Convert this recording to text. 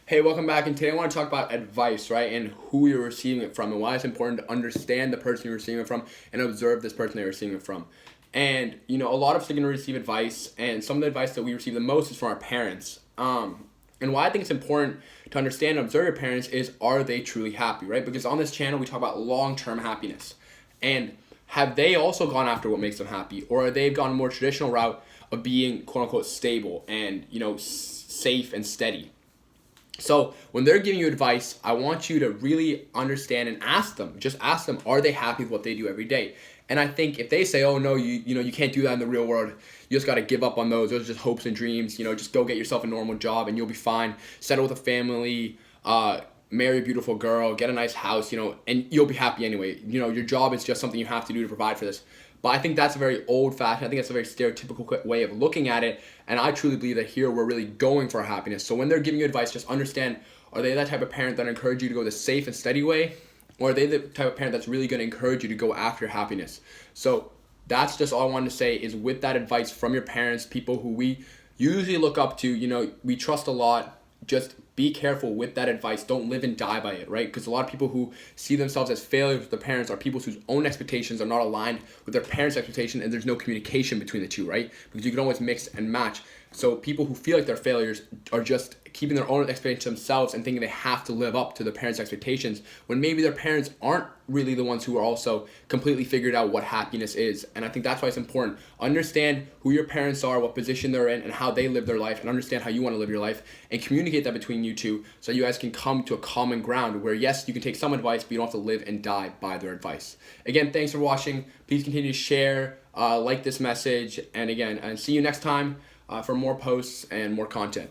Hey, welcome back. And today I want to talk about advice, right? And who you're receiving it from and why it's important to understand the person you're receiving it from and observe this person that you're receiving it from. And, a lot of us are going to receive advice, and some of the advice that we receive the most is from our parents. And why I think it's important to understand and observe your parents is, are they truly happy, right? Because on this channel, we talk about long-term happiness. And have they also gone after what makes them happy? Or are they gone a more traditional route of being, quote unquote, stable and, safe and steady? So when they're giving you advice, I want you to really understand and ask them. Just ask them, are they happy with what they do every day? And I think if they say, oh no, you can't do that in the real world, you just got to give up on those. Those are just hopes and dreams. Just go get yourself a normal job and you'll be fine. Settle with a family, marry a beautiful girl, get a nice house, and you'll be happy anyway. Your job is just something you have to do to provide for this. But I think that's a very old-fashioned, I think that's a very stereotypical way of looking at it. And I truly believe that here we're really going for happiness. So when they're giving you advice, just understand, are they that type of parent that encourage you to go the safe and steady way? Or are they the type of parent that's really going to encourage you to go after happiness? So that's just all I wanted to say is, with that advice from your parents, people who we usually look up to, we trust a lot, just be careful with that advice. Don't live and die by it, right? Because a lot of people who see themselves as failures with their parents are people whose own expectations are not aligned with their parents' expectation, and there's no communication between the two, right? Because you can always mix and match. So people who feel like they're failures are just keeping their own expectations themselves and thinking they have to live up to their parents' expectations, when maybe their parents aren't really the ones who are also completely figured out what happiness is. And I think that's why it's important. Understand who your parents are, what position they're in, and how they live their life, and understand how you want to live your life, and communicate that between you two so you guys can come to a common ground where, yes, you can take some advice, but you don't have to live and die by their advice. Again, thanks for watching. Please continue to share, like this message, and see you next time for more posts and more content.